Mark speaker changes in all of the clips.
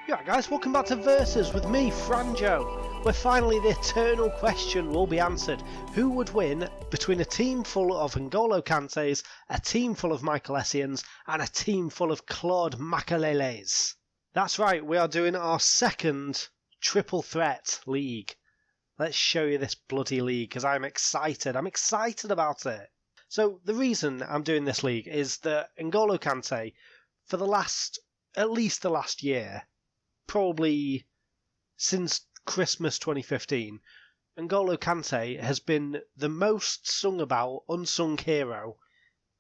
Speaker 1: Yeah, guys, welcome back to Versus with me, Franjo, where finally the eternal question will be answered. Who would win between a team full of N'Golo Kantés, a team full of Michael Essiens, and a team full of Claude Makélélés? That's right, we are doing our second triple threat league. Let's show you this bloody league, because I'm excited. I'm excited about it. So the reason I'm doing this league is that N'Golo Kanté, for at least the last year, probably since Christmas 2015, N'Golo Kanté has been the most sung about, unsung hero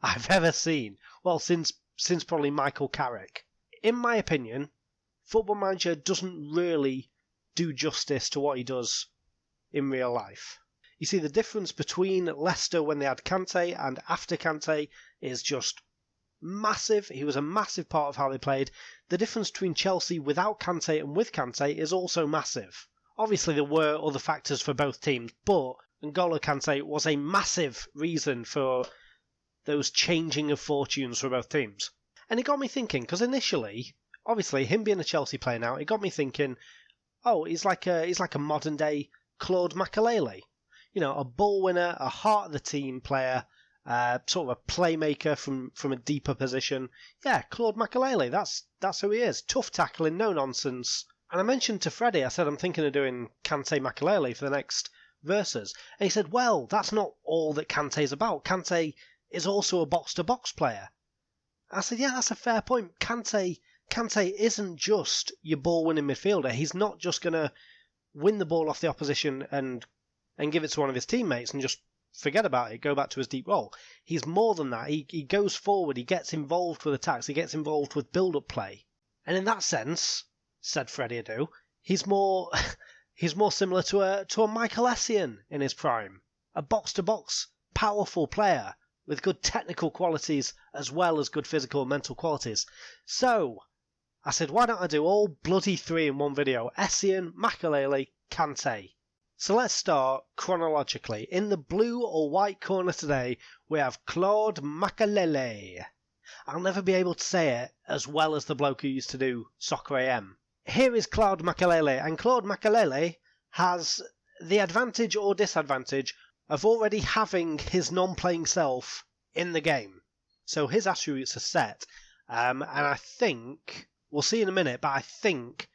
Speaker 1: I've ever seen. Well, since probably Michael Carrick. In my opinion, Football Manager doesn't really do justice to what he does in real life. You see, the difference between Leicester when they had Kanté and after Kanté is just massive. He was a massive part of how they played. The difference between Chelsea without Kanté and with Kanté is also massive. Obviously, there were other factors for both teams, but N'Golo Kanté was a massive reason for those changing of fortunes for both teams. And it got me thinking, because initially, obviously, him being a Chelsea player now, it got me thinking, oh, he's like a modern day Claude Makélélés. You know, a ball winner, a heart of the team player, sort of a playmaker from a deeper position. Yeah, Claude Makélélés, that's who he is. Tough tackling, no nonsense. And I mentioned to Freddie, I said I'm thinking of doing Kanté Makélélés for the next Versus. And he said, well, that's not all that Kanté's about. Kanté is also a box-to-box player. I said, yeah, that's a fair point. Kanté isn't just your ball-winning midfielder. He's not just going to win the ball off the opposition and give it to one of his teammates and just forget about it, go back to his deep role. He's more than that. He goes forward, he gets involved with attacks, he gets involved with build-up play. And in that sense, said Freddie Adu, he's more similar to a Michael Essiens in his prime. A box-to-box, powerful player with good technical qualities as well as good physical and mental qualities. So, I said, why don't I do all bloody three in one video? Essiens, Makélélés, Kanté. So let's start chronologically. In the blue or white corner today, we have Claude Makélélés. I'll never be able to say it as well as the bloke who used to do Soccer AM. Here is Claude Makélélés, and Claude Makélélés has the advantage or disadvantage of already having his non-playing self in the game. So his attributes are set, and I think, we'll see in a minute, but I think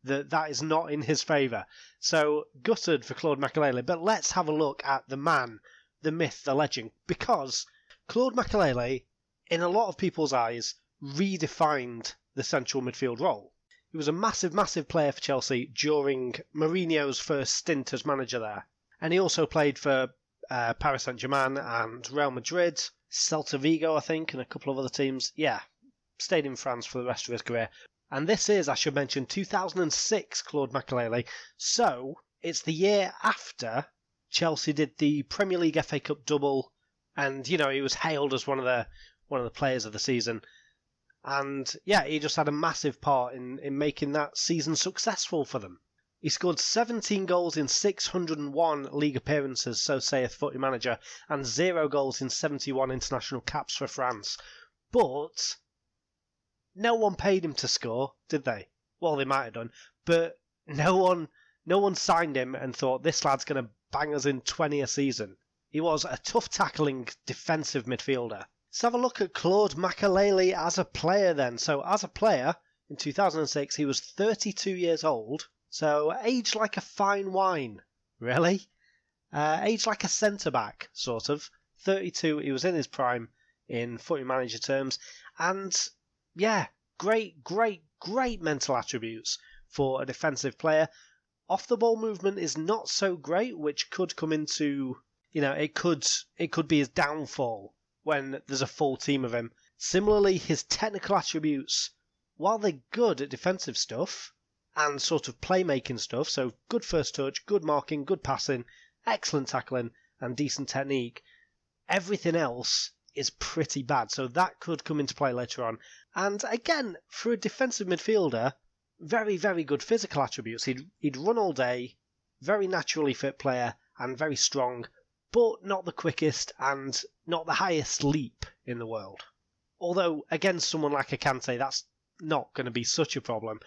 Speaker 1: that is not in his favour. So, gutted for Claude Makélélés, but let's have a look at the man, the myth, the legend, because Claude Makélélés, in a lot of people's eyes, redefined the central midfield role. He was a massive, massive player for Chelsea during Mourinho's first stint as manager there. And he also played for Paris Saint-Germain and Real Madrid, Celta Vigo, I think, and a couple of other teams. Yeah, stayed in France for the rest of his career. And this is, I should mention, 2006 Claude Makélélés. So, it's the year after Chelsea did the Premier League FA Cup double, and, you know, he was hailed as one of the players of the season. And, yeah, he just had a massive part in making that season successful for them. He scored 17 goals in 601 league appearances, so saith Footy Manager, and 0 goals in 71 international caps for France. But no one paid him to score, did they? Well, they might have done, but no one signed him and thought, this lad's going to bang us in 20 a season. He was a tough tackling defensive midfielder. Let's have a look at Claude Makélélés as a player then. So as a player, in 2006, he was 32 years old, so aged like a fine wine, really. Aged like a centre-back, sort of. 32, he was in his prime in Footy Manager terms, and yeah, great mental attributes for a defensive player. Off the ball movement is not so great, which could come into, you know, it could be his downfall when there's a full team of him. Similarly, his technical attributes, while they're good at defensive stuff and sort of playmaking stuff, so good first touch, good marking, good passing, excellent tackling, and decent technique, everything else is pretty bad, so that could come into play later on. And again, for a defensive midfielder, very, very good physical attributes. He'd run all day, very naturally fit player, and very strong, but not the quickest and not the highest leap in the world. Although, against someone like a Kanté, that's not going to be such a problem.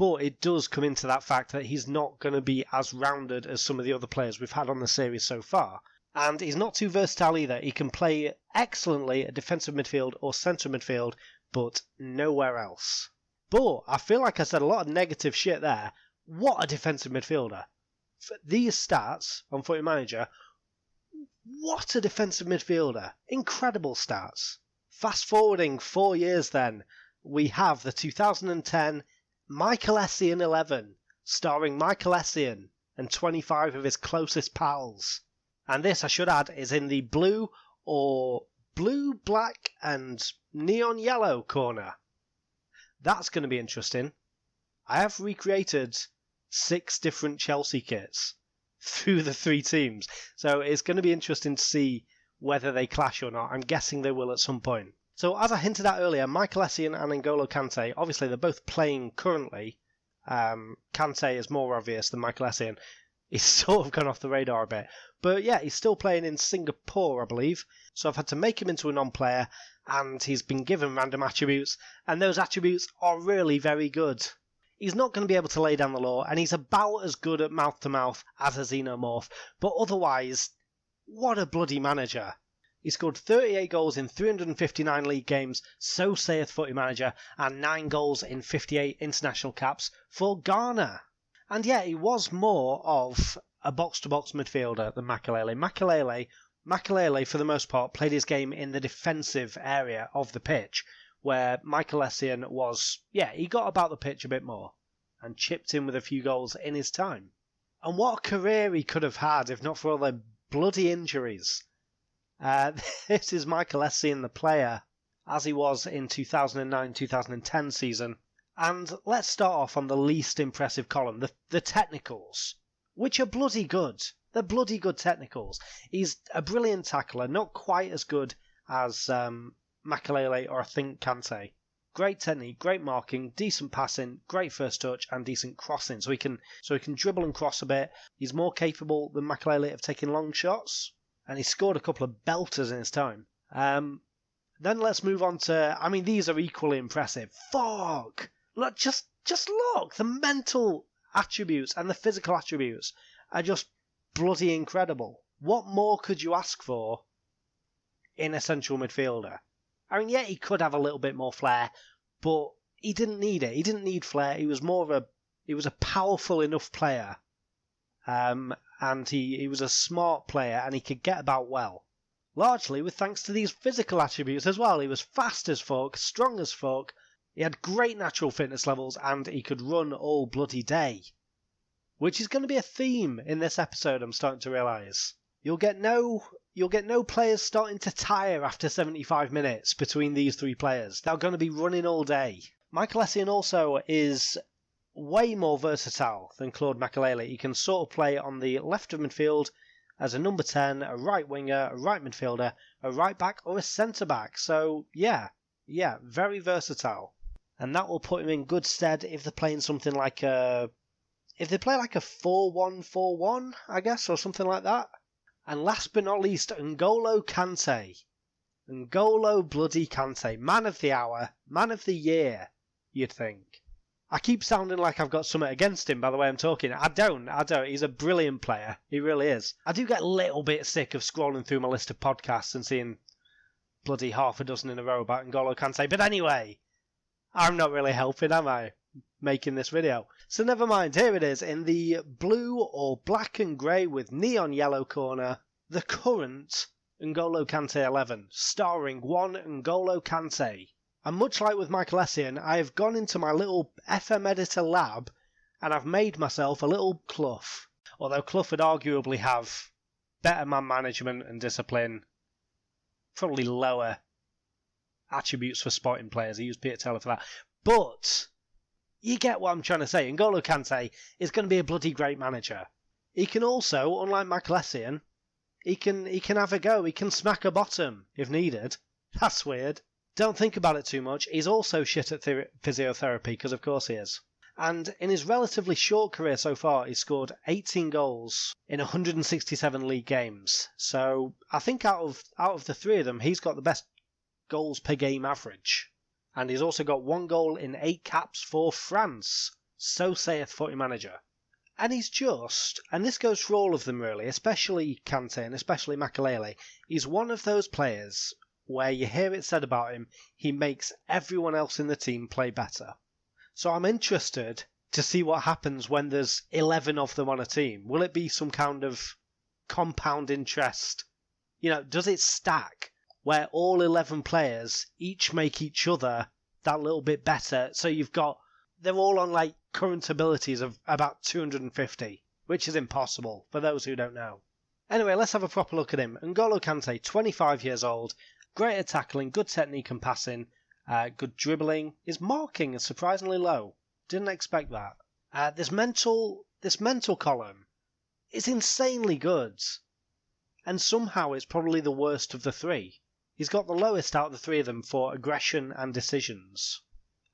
Speaker 1: But it does come into that fact that he's not going to be as rounded as some of the other players we've had on the series so far. And he's not too versatile either. He can play excellently at defensive midfield or centre midfield, but nowhere else. But I feel like I said a lot of negative shit there. What a defensive midfielder. For these stats on Footy Manager, what a defensive midfielder. Incredible stats. Fast forwarding 4 years then, we have the 2010 Michael Essiens 11, starring Michael Essiens and 25 of his closest pals. And this, I should add, is in the blue or blue, black and neon yellow corner. That's going to be interesting. I have recreated 6 different Chelsea kits through the 3 teams, so it's going to be interesting to see whether they clash or not. I'm guessing they will at some point. So as I hinted at earlier, Michael Essiens and N'Golo Kantés, obviously they're both playing currently. Kanté is more obvious than Michael Essiens. He's sort of gone off the radar a bit. But yeah, he's still playing in Singapore, I believe. So I've had to make him into a non-player, and he's been given random attributes, and those attributes are really very good. He's not going to be able to lay down the law, and he's about as good at mouth-to-mouth as a xenomorph. But otherwise, what a bloody manager. He scored 38 goals in 359 league games, so saith Footy Manager, and 9 goals in 58 international caps for Ghana. And yet, he was more of a box-to-box midfielder than Makélélés. Makélélés, for the most part, played his game in the defensive area of the pitch, where Michael Essiens was, he got about the pitch a bit more, and chipped in with a few goals in his time. And what a career he could have had if not for all the bloody injuries. This is Michael Essiens, the player, as he was in 2009-2010 season. And let's start off on the least impressive column, the technicals, which are bloody good. They're bloody good technicals. He's a brilliant tackler, not quite as good as Makélélés or I think Kanté. Great technique, great marking, decent passing, great first touch, and decent crossing. So he can dribble and cross a bit. He's more capable than Makélélés of taking long shots. And he scored a couple of belters in his time. Then let's move on to... I mean, these are equally impressive. Fuck! Look, just look! The mental attributes and the physical attributes are just bloody incredible. What more could you ask for in a central midfielder? I mean, yeah, he could have a little bit more flair, but he didn't need it. He didn't need flair. He was a powerful enough player. And he was a smart player, and he could get about well. Largely with thanks to these physical attributes as well. He was fast as fuck, strong as fuck, he had great natural fitness levels, and he could run all bloody day. Which is going to be a theme in this episode, I'm starting to realise. You'll get no players starting to tire after 75 minutes between these 3 players. They're going to be running all day. Michael Essiens also is way more versatile than Claude Makélélés. He can sort of play on the left of midfield as a number 10, a right winger, a right midfielder, a right back, or a centre back. So yeah, very versatile. And that will put him in good stead if they're playing something like if they play like a 4-1-4-1, I guess, or something like that. And last but not least, N'Golo Kantés. N'Golo bloody Kanté. Man of the hour, man of the year, you'd think. I keep sounding like I've got something against him by the way I'm talking. I don't. He's a brilliant player. He really is. I do get a little bit sick of scrolling through my list of podcasts and seeing bloody half a dozen in a row about N'Golo Kanté. But anyway, I'm not really helping, am I, making this video? So never mind. Here it is in the blue or black and grey with neon yellow corner. The current N'Golo Kanté 11, starring one N'Golo Kanté. And much like with Michael Essiens, I have gone into my little FM editor lab and I've made myself a little Clough. Although Clough would arguably have better man management and discipline, probably lower attributes for spotting players. I use Peter Taylor for that. But you get what I'm trying to say. N'Golo Kanté is going to be a bloody great manager. He can also, unlike Michael Essiens, he can have a go. He can smack a bottom if needed. That's weird. Don't think about it too much. He's also shit at physiotherapy, because of course he is. And in his relatively short career so far, he's scored 18 goals in 167 league games. So I think out of the 3 of them, he's got the best goals per game average. And he's also got 1 goal in 8 caps for France. So saith Footy Manager. And he's just, and this goes for all of them really, especially Kanté and especially Makélélés, he's one of those players where you hear it said about him, he makes everyone else in the team play better. So I'm interested to see what happens when there's 11 of them on a team. Will it be some kind of compound interest? Does it stack where all 11 players each make each other that little bit better? So they're all on current abilities of about 250, which is impossible for those who don't know. Anyway, let's have a proper look at him. N'Golo Kanté, 25 years old, great at tackling, good technique and passing, good dribbling. His marking is surprisingly low. Didn't expect that. This mental column is insanely good, and somehow it's probably the worst of the three. He's got the lowest out of the three of them for aggression and decisions.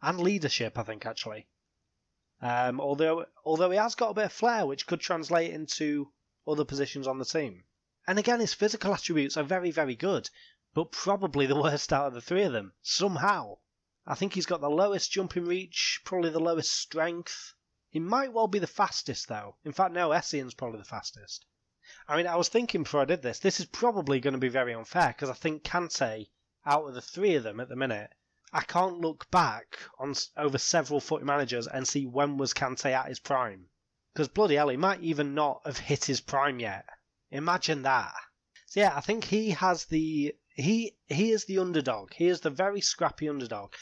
Speaker 1: And leadership, I think, actually. Although he has got a bit of flair, which could translate into other positions on the team. And again, his physical attributes are very, very good, but probably the worst out of the three of them, somehow. I think he's got the lowest jumping reach, probably the lowest strength. He might well be the fastest, though. In fact, no, Essien's probably the fastest. I was thinking before I did this is probably going to be very unfair, because I think Kanté, out of the three of them at the minute, I can't look back over several Footy Managers and see when was Kanté at his prime. Because bloody hell, he might even not have hit his prime yet. Imagine that. So yeah, I think he is the underdog. He is the very scrappy underdog.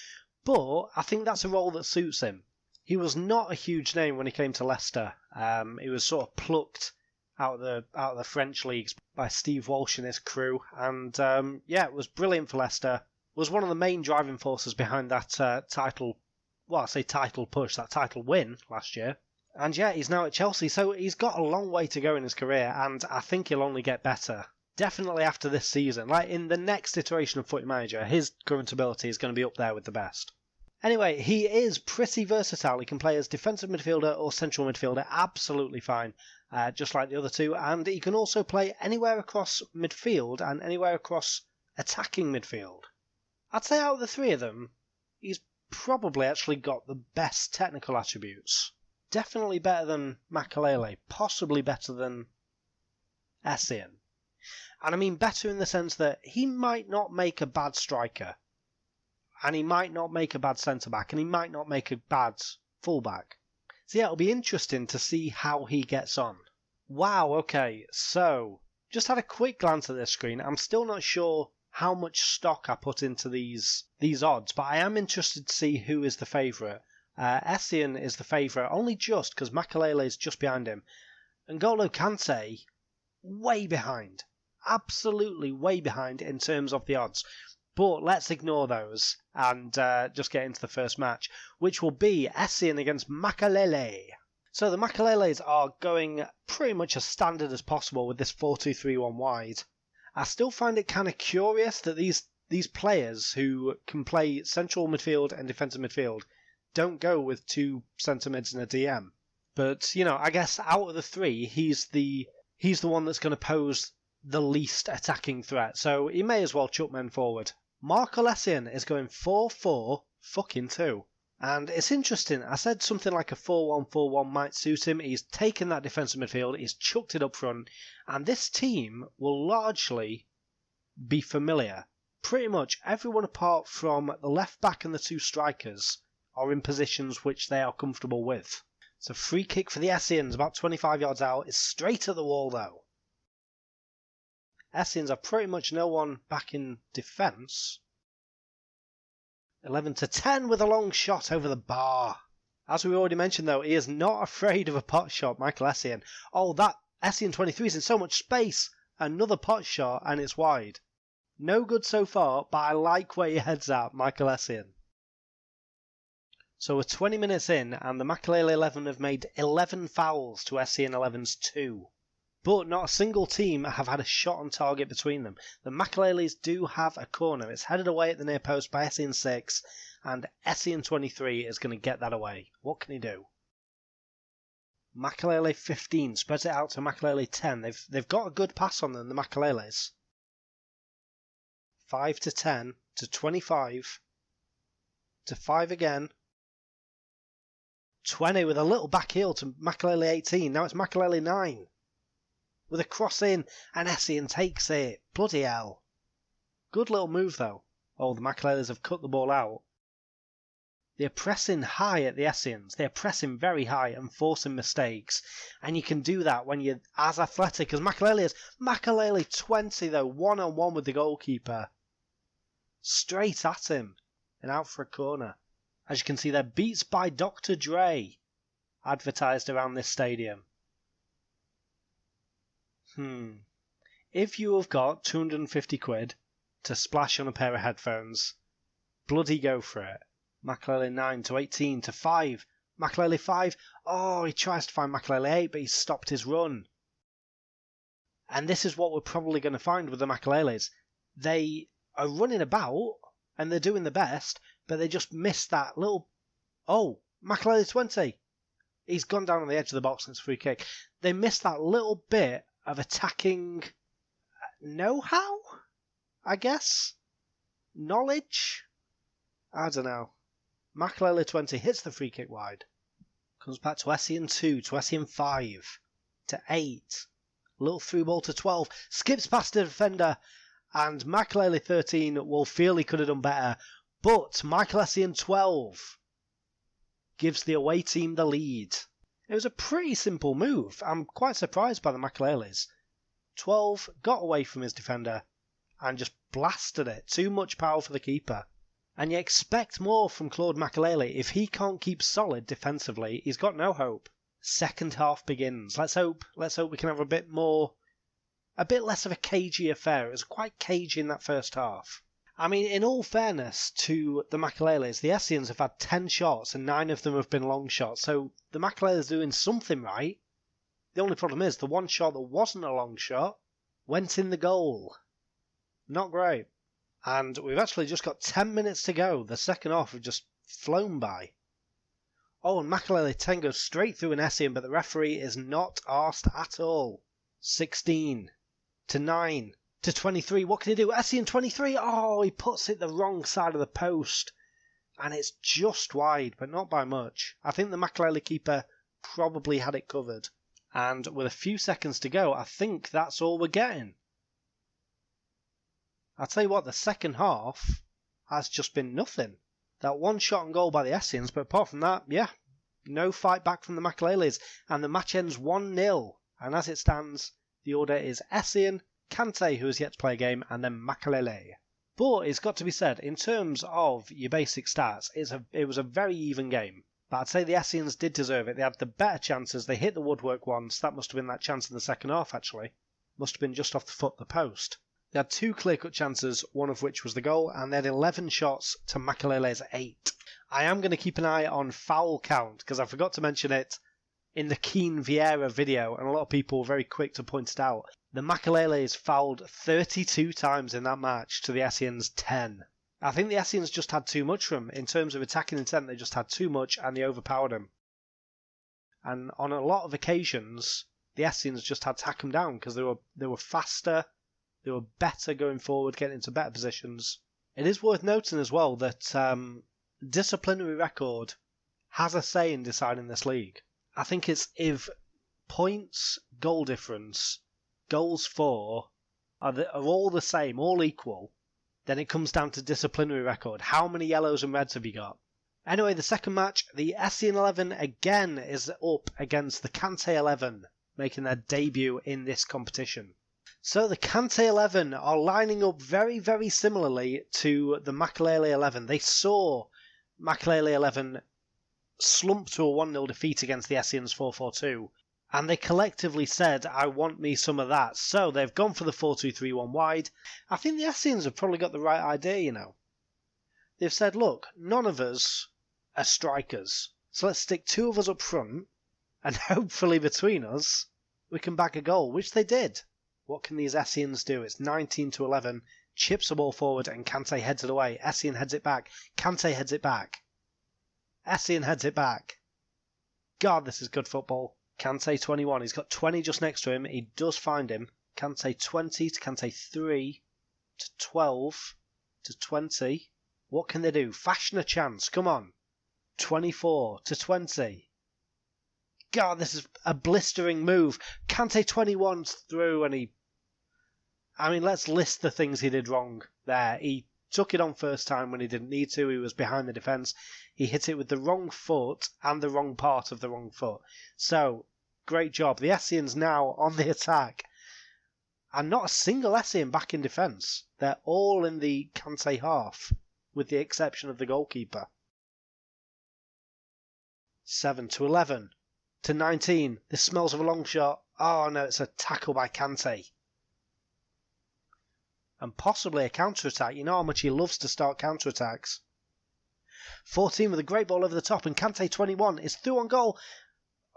Speaker 1: But I think that's a role that suits him. He was not a huge name when he came to Leicester. He was sort of plucked out of the French leagues by Steve Walsh and his crew. And it was brilliant for Leicester. Was one of the main driving forces behind that title push, that title win last year. And yeah, he's now at Chelsea, so he's got a long way to go in his career, and I think he'll only get better. Definitely after this season. In the next iteration of Footy Manager, his current ability is going to be up there with the best. Anyway, he is pretty versatile. He can play as defensive midfielder or central midfielder absolutely fine, just like the other two, and he can also play anywhere across midfield and anywhere across attacking midfield. I'd say out of the three of them, he's probably actually got the best technical attributes. Definitely better than Makélélés, possibly better than Essiens. And I mean better in the sense that he might not make a bad striker, and he might not make a bad centre-back, and he might not make a bad full-back. So yeah, it'll be interesting to see how he gets on. Wow, okay, so just had a quick glance at this screen. I'm still not sure how much stock I put into these odds, but I am interested to see who is the favourite. Essiens is the favourite, only just because Makélélés is just behind him. N'Golo Kanté, way behind. Absolutely way behind in terms of the odds. But let's ignore those and just get into the first match, which will be Essiens against Makélélés. So the Makélélés are going pretty much as standard as possible with this 4-2-3-1 wide. I still find it kind of curious that these players who can play central midfield and defensive midfield don't go with two centre mids and a DM. But, I guess out of the three, he's the one that's going to pose the least attacking threat, so he may as well chuck men forward. Michael Essiens is going 4-4-2. And it's interesting, I said something like a 4-1-4-1 might suit him. He's taken that defensive midfield, he's chucked it up front, and this team will largely be familiar. Pretty much everyone apart from the left back and the two strikers are in positions which they are comfortable with. It's a free kick for the Essiens, about 25 yards out. It's straight at the wall though. Essiens have pretty much no one back in defence. 11-10 with a long shot over the bar. As we already mentioned though, he is not afraid of a pot shot, Michael Essiens. Oh, that Essiens 23 is in so much space. Another pot shot and it's wide. No good so far, but I like where he heads at, Michael Essiens. So we're 20 minutes in and the Makélélés 11 have made 11 fouls to Essiens 11's 2. But not a single team have had a shot on target between them. The Makélélés do have a corner. It's headed away at the near post by Essiens 6, and Essiens 23 is going to get that away. What can he do? Makélélés 15 spreads it out to Makélélés 10. They've got a good pass on them, the Makélélés. 5-10 to 25 to 5 again 20 with a little back heel to Makélélés 18. Now it's Makélélés 9. With a cross in, and Essiens takes it. Bloody hell. Good little move, though. Oh, the Makélélés have cut the ball out. They're pressing high at the Essiens. They're pressing very high and forcing mistakes. And you can do that when you're as athletic as Makélélés is. Makélélés 20, though, one-on-one with the goalkeeper. Straight at him and out for a corner. As you can see, they're Beats by Dr. Dre advertised around this stadium. If you have got 250 quid to splash on a pair of headphones, bloody go for it. Makélélés 9 to 18 to 5. Makélélés 5. Oh, he tries to find Makélélés 8, but he's stopped his run. And this is what we're probably going to find with the Makélélés. They are running about, and they're doing the best, but they just missed that little... Oh, Makélélés 20. He's gone down on the edge of the box, and it's a free kick. They missed that little bit of attacking know-how, I guess? Knowledge? I don't know. Makélélés 20 hits the free kick wide. Comes back to Essiens 2, to Essiens 5, to 8. Little through ball to 12. Skips past the defender. And Makélélés 13 will feel he could have done better. But Michael Essiens 12 gives the away team the lead. It was a pretty simple move. I'm quite surprised by the Makélélés. 12 got away from his defender and just blasted it. Too much power for the keeper. And you expect more from Claude Makélélés. If he can't keep solid defensively, he's got no hope. Second half begins. Let's hope we can have a bit less of a cagey affair. It was quite cagey in that first half. I mean, in all fairness to the Makélélés, the Essiens have had 10 shots and 9 of them have been long shots. So the Makélélés are doing something right. The only problem is the one shot that wasn't a long shot went in the goal. Not great. And we've actually just got 10 minutes to go. The second half have just flown by. Oh, and Makélélés 10 goes straight through an Essiens, but the referee is not arsed at all. 16 to 9 to 23. What can he do? Essiens 23. Oh, he puts it the wrong side of the post. And it's just wide, but not by much. I think the Makélélés keeper probably had it covered. And with a few seconds to go, I think that's all we're getting. I'll tell you what, the second half has just been nothing. That one shot on goal by the Essiens, but apart from that, yeah, no fight back from the Makélélés. And the match ends 1-0. And as it stands, the order is Essiens, Kantés, who has yet to play a game, and then Makélélés. But it's got to be said, in terms of your basic stats, it was a very even game. But I'd say the Essiens did deserve it. They had the better chances. They hit the woodwork once. That must have been that chance in the second half, actually. Must have been just off the foot of the post. They had 2 clear-cut chances, one of which was the goal, and they had 11 shots to Makélélés' 8. I am going to keep an eye on foul count, because I forgot to mention it in the Keane Vieira video, and a lot of people were very quick to point it out. The Makélélés fouled 32 times in that match to the Essiens' 10. I think the Essiens just had too much from them. In terms of attacking intent, they just had too much, and they overpowered them. And on a lot of occasions, the Essiens just had to hack them down, because they were faster. They were better going forward, getting into better positions. It is worth noting as well that disciplinary record has a say in deciding this league. I think it's if points, goal difference, goals for are all the same, all equal, then it comes down to disciplinary record. How many yellows and reds have you got? Anyway, the second match, the Essiens 11 again is up against the Kantés 11, making their debut in this competition. So the Kantés 11 are lining up very, very similarly to the Makélélés 11. They saw Makélélés 11 slump to a 1-0 defeat against the Essiens 4-4-2, and they collectively said, I want me some of that. So they've gone for the 4-2-3-1 wide. I think the Essiens have probably got the right idea, you know. They've said, look, none of us are strikers, so let's stick 2 of us up front, and hopefully between us, we can bag a goal, which they did. What can these Essiens do? It's 19-11. Chips the ball forward and Kantés heads it away. Essiens heads it back. Kantés heads it back. Essiens heads it back. God, this is good football. Kantés 21. He's got 20 just next to him. He does find him. Kantés 20 to Kantés 3 to 12 to 20. What can they do? Fashion a chance. Come on. 24 to 20. God, this is a blistering move. Kanté 21's through, and let's list the things he did wrong there. He took it on first time when he didn't need to. He was behind the defence. He hit it with the wrong foot and the wrong part of the wrong foot. So, great job. The Essiens now on the attack. And not a single Essien back in defence. They're all in the Kanté half, with the exception of the goalkeeper. 7-11 to 19. This smells of a long shot. Oh no, it's a tackle by Kanté. And possibly a counter-attack. You know how much he loves to start counter-attacks. 14 with a great ball over the top, and Kanté 21 is through on goal.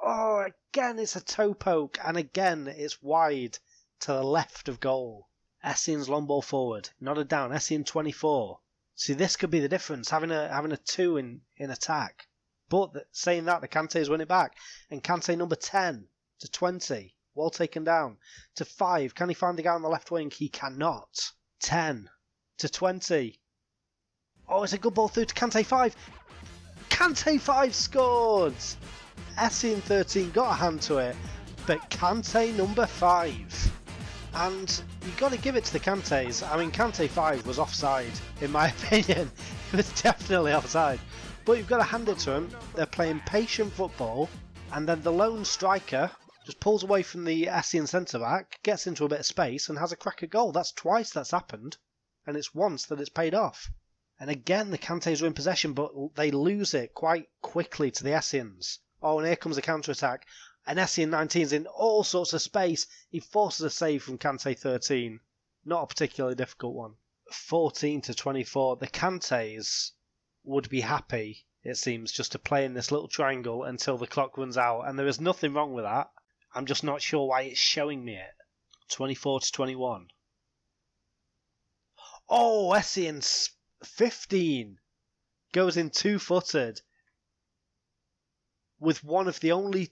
Speaker 1: Oh, again it's a toe poke, and again it's wide to the left of goal. Essien's long ball forward, nodded down. Essien 24. See, this could be the difference, having a 2 in attack. But saying that, the Kantés win it back. And Kanté number 10 to 20. Well taken down. To 5. Can he find the guy on the left wing? He cannot. 10 to 20. Oh, it's a good ball through to Kanté 5. Kanté 5 scored! Essien 13 got a hand to it. But Kanté number 5. And you've got to give it to the Kantés. Kanté 5 was offside, in my opinion. It was definitely offside. But you've got to hand it to them. They're playing patient football. And then the lone striker just pulls away from the Essien centre-back, gets into a bit of space and has a crack at goal. That's twice that's happened. And it's once that it's paid off. And again, the Kantés are in possession, but they lose it quite quickly to the Essiens. Oh, and here comes the counter-attack. And Essien 19's in all sorts of space. He forces a save from Kanté 13. Not a particularly difficult one. 14 to 24. The Kantés would be happy, it seems, just to play in this little triangle until the clock runs out. And there is nothing wrong with that. I'm just not sure why it's showing me it. 24 to 21. Oh, Essien 15 goes in two-footed with one of the only,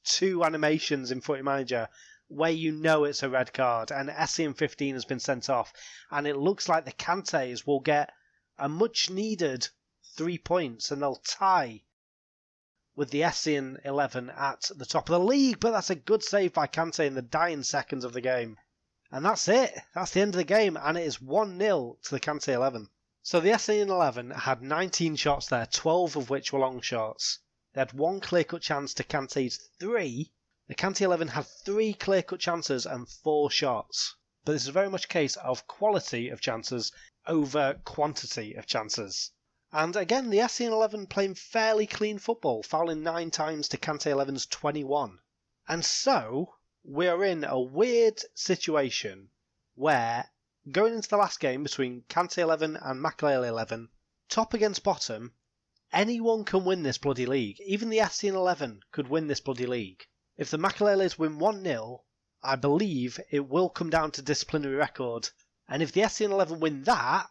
Speaker 1: 2 animations in Footy Manager where you know it's a red card, and Essien 15 has been sent off, and it looks like the Kantés will get a much-needed 3 points, and they'll tie with the Essien 11 at the top of the league, but that's a good save by Kanté in the dying seconds of the game. And that's it. That's the end of the game, and it is 1-0 to the Kanté 11. So the Essien 11 had 19 shots there, 12 of which were long shots. They had 1 clear-cut chance to Kanté's 3. The Kanté 11 had 3 clear-cut chances and 4 shots. But this is very much a case of quality of chances over quantity of chances. And again, the Essien 11 playing fairly clean football, fouling 9 times to Kanté 11's 21. And so, we're in a weird situation where, going into the last game between Kanté 11 and Makélélés 11, top against bottom, anyone can win this bloody league. Even the Essien 11 could win this bloody league. If the Makélélés win 1-0, I believe it will come down to disciplinary record. And if the Essien 11 win that,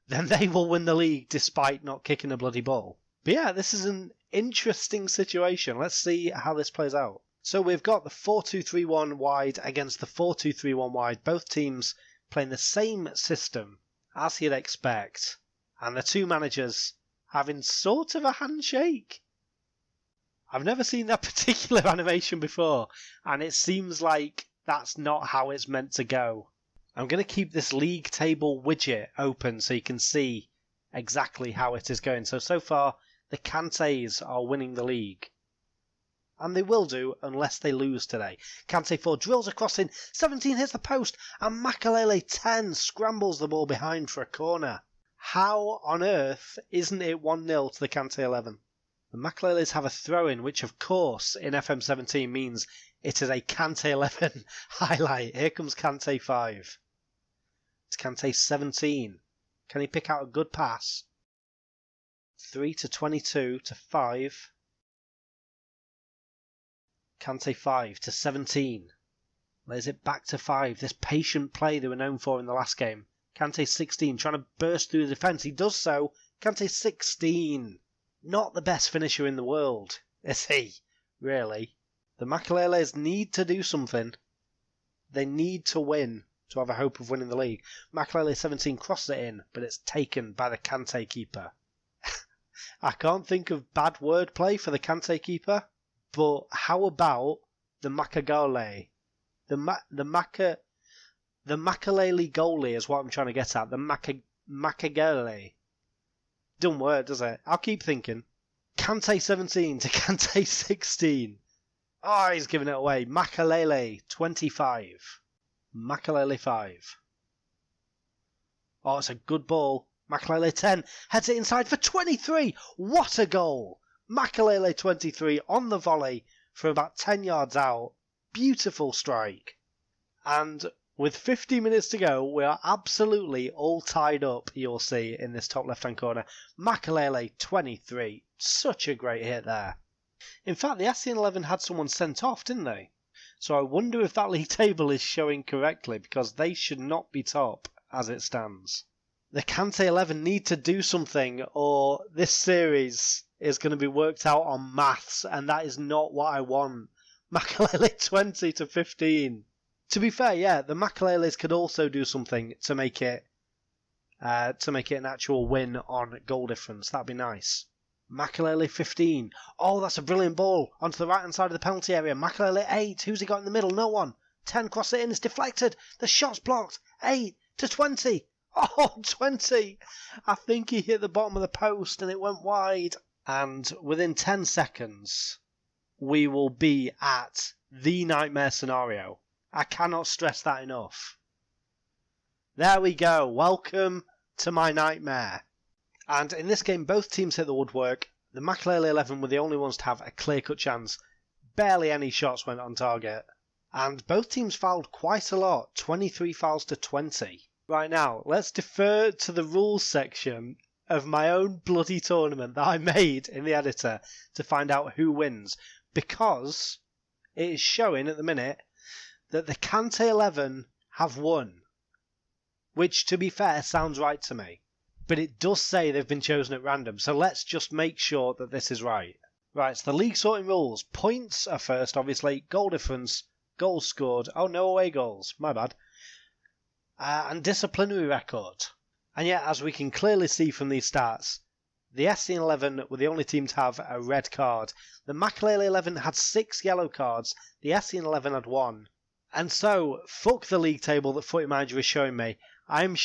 Speaker 1: then they will win the league despite not kicking a bloody ball. But yeah, this is an interesting situation. Let's see how this plays out. So we've got the 4-2-3-1 wide against the 4-2-3-1 wide. Both teams playing the same system as you'd expect. And the two managers having sort of a handshake. I've never seen that particular animation before, and it seems like that's not how it's meant to go. I'm going to keep this league table widget open so you can see exactly how it is going. So far, the Kantés are winning the league. And they will do unless they lose today. Kanté 4 drills across in, 17 hits the post, and Makélélés 10 scrambles the ball behind for a corner. How on earth isn't it 1-0 to the Kanté 11? The Makélélés have a throw-in, which of course in FM17 means it is a Kanté 11 highlight. Here comes Kanté 5. It's Kanté 17. Can he pick out a good pass? 3-22 to 5. Kanté 5 to 17. Lays it back to 5. This patient play they were known for in the last game. Kanté 16 trying to burst through the defence. He does so. Kanté 16. Not the best finisher in the world, is he? Really? The Makélélés need to do something. They need to win to have a hope of winning the league. Makélélés 17 crosses it in, but it's taken by the Kanté keeper. I can't think of bad wordplay for the Kanté keeper, But how about the Makagole? The Makelele goalie is what I'm trying to get at. The Makagole. Doesn't work, does it? I'll keep thinking. Kanté 17 to Kanté 16. Oh, he's giving it away. Makelele 25. Makelele 5. Oh, it's a good ball. Makelele 10. Heads it inside for 23. What a goal. Makelele 23 on the volley from about 10 yards out. Beautiful strike. And with 50 minutes to go, we are absolutely all tied up, you'll see, in this top left-hand corner. Makelele 23. Such a great hit there. In fact, the Essiens 11 had someone sent off, didn't they? So I wonder if that league table is showing correctly, because they should not be top as it stands. The Kanté 11 need to do something, or this series is going to be worked out on maths, and that is not what I want. Makelele 20 to 15. To be fair, yeah, the Makeleles could also do something to make it an actual win on goal difference. That'd be nice. Makelele 15. Oh, that's a brilliant ball onto the right-hand side of the penalty area. Makelele 8. Who's he got in the middle? No one. 10, cross it in. It's deflected. The shot's blocked. 8 to 20. Oh, 20. I think he hit the bottom of the post and it went wide. And within 10 seconds, we will be at the nightmare scenario. I cannot stress that enough. There we go. Welcome to my nightmare. And in this game, both teams hit the woodwork. The Makelele 11 were the only ones to have a clear-cut chance. Barely any shots went on target. And both teams fouled quite a lot. 23 fouls to 20. Right now, let's defer to the rules section of my own bloody tournament that I made in the editor to find out who wins. Because it is showing at the minute that the Kanté 11 have won. Which, to be fair, sounds right to me. But it does say they've been chosen at random, so let's just make sure that this is right. Right, so the league sorting rules. Points are first, obviously. Goal difference, goals scored. Oh, no away goals. My bad. And disciplinary record. And yet, as we can clearly see from these stats, the Essiens 11 were the only team to have a red card. The Makelele 11 had 6 yellow cards. The Essiens 11 had 1. And so, fuck the league table that Footy Manager is showing me. I'm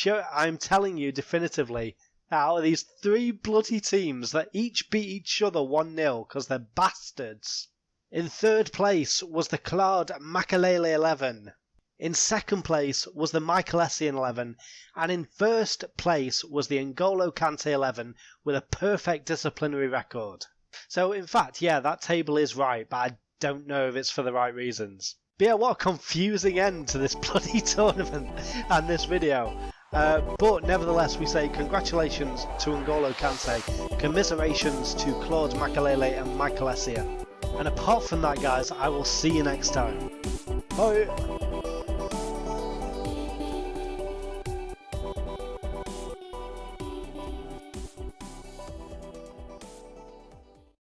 Speaker 1: telling you definitively that out of these 3 bloody teams that each beat each other 1-0 because they're bastards. In 3rd place was the Claude Makélélés 11. In 2nd place was the Michael Essiens 11. And in 1st place was the N'Golo Kantés 11 with a perfect disciplinary record. So in fact, yeah, that table is right, but I don't know if it's for the right reasons. But yeah, what a confusing end to this bloody tournament and this video. But nevertheless, we say congratulations to N'Golo Kantés, commiserations to Claude Makélélés and Michael Essiens. And apart from that, guys, I will see you next time. Bye!